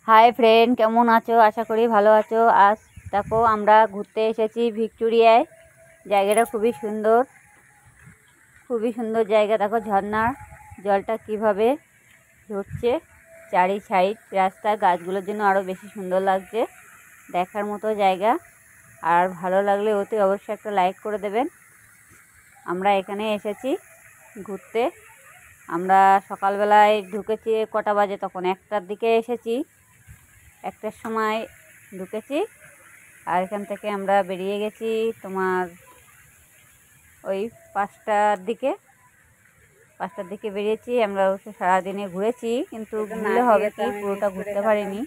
Hi friend, কেমন আছো? আশা করি ভালো আছো। আজ দেখো আমরা ঘুরতে এসেছি ভিক্টোরিয়ায়। জায়গাটা খুবই সুন্দর জায়গা। দেখো ঝর্ণার জলটা কিভাবে ঝরছে, চারি সাইড রাস্তা, গাছগুলোর জন্য আরও বেশি সুন্দর লাগছে। দেখার মতো জায়গা। আর ভালো লাগলে অতি অবশ্যই একটা লাইক করে দেবেন। আমরা এখানে এসেছি ঘুরতে। আমরা সকালবেলায় ঢুকেছি, কটা বাজে তখন 1টার দিকে এসেছি। 1টার সময় ঢুকেছি আর এখান থেকে আমরা বেরিয়ে গেছি তোমার ওই 5টার দিকে বেরিয়েছি। আমরা অবশ্য সারাদিনে ঘুরেছি, কিন্তু ঘুরলে হবে কি, পুরোটা ঘুরতে পারিনি।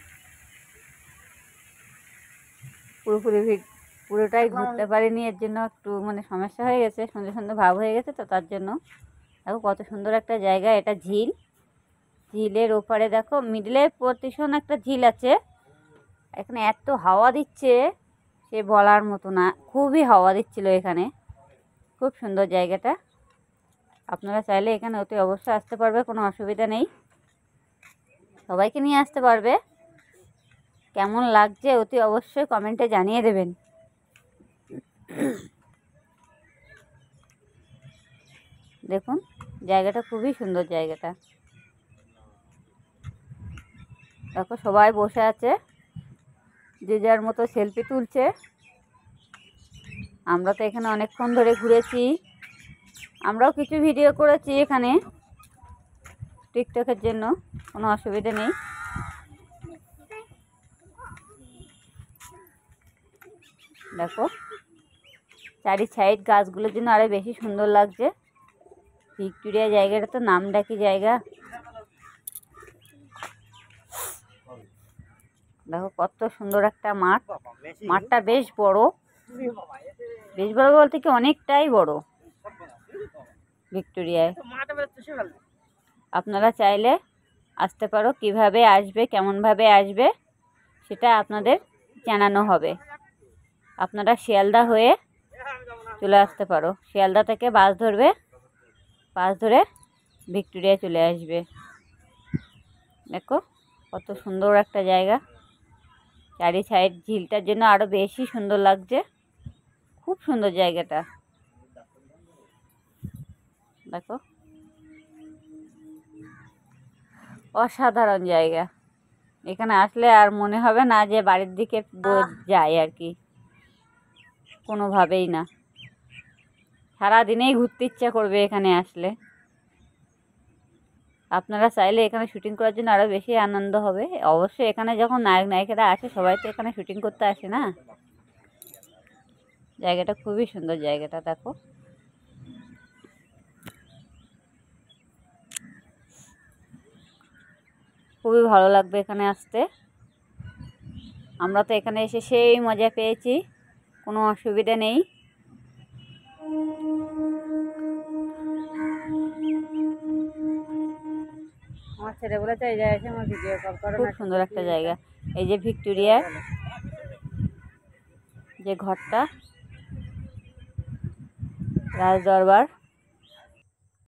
পুরোটাই ঘুরতে পারিনি, এর জন্য একটু সমস্যা হয়ে গেছে, সন্ধে ভাব হয়ে গেছে। তো তার জন্য দেখো কত সুন্দর একটা জায়গা। এটা ঝিলের ওপারে দেখো মিডলে পজিশন একটা ঝিল আছে। এখানে এত হাওয়া দিচ্ছে সে বলার মতো না, খুবই হাওয়া দিচ্ছিল এখানে। খুব সুন্দর জায়গাটা। আপনারা চাইলে এখানে অতি অবশ্যই আসতে পারবে, কোনো অসুবিধা নেই। সবাইকে নিয়ে আসতে পারবে। কেমন লাগছে অতি অবশ্যই কমেন্টে জানিয়ে দেবেন। দেখুন জায়গাটা খুবই সুন্দর। জায়গাটা দেখো সবাই বসে আছে, যে যার মতো সেলফি তুলছে। আমরা তো এখানে অনেকক্ষণ ধরে ঘুরেছি, আমরাও কিছু ভিডিও করেছি এখানে টিকটকের জন্য, কোনো অসুবিধা নেই। দেখো চারি সাইড গাছগুলোর জন্য আরো বেশি সুন্দর লাগছে। ভিক্টোরিয়া জায়গাটা তো নাম ডাকি জায়গা। দেখো কত সুন্দর একটা মাঠ। মাঠটা বেশ বড় বলতে কি অনেকটাই বড় ভিক্টোরিয়ায়। আপনারা চাইলে আসতে পারো। কিভাবে আসবে, কেমনভাবে আসবে সেটা আপনাদের জানানো হবে। আপনারা শিয়ালদা হয়ে চলে আসতে পারো। শিয়ালদা থেকে বাস ধরবে, বাস ধরে ভিক্টোরিয়া চলে আসবে। দেখো কত সুন্দর একটা জায়গা। চারি সাইড ঝিলটার জন্য আরও বেশি সুন্দর লাগছে। খুব সুন্দর জায়গাটা। দেখো অসাধারণ জায়গা। এখানে আসলে আর মনে হবে না যে বাড়ির দিকে যায় আর কি, কোনোভাবেই না। সারাদিনেই ঘুরতে ইচ্ছা করবে এখানে আসলে। আপনারা চাইলে এখানে শুটিং করার জন্য আরও বেশি আনন্দ হবে। অবশ্যই এখানে যখন নায়ক নায়িকারা আসে, সবাই তো এখানে শুটিং করতে আসে না। জায়গাটা খুবই সুন্দর। জায়গাটা দেখো খুবই ভালো লাগবে এখানে আসতে। আমরা তো এখানে এসে সেই মজা পেয়েছি, কোনো অসুবিধা নেই। আমার ছেলে বলেছে এই জায়গায় এসে আমার ভিডিও কল করে। খুব সুন্দর একটা জায়গা। এই যে ভিক্টোরিয়া যে ঘরটা, রাজদরবার।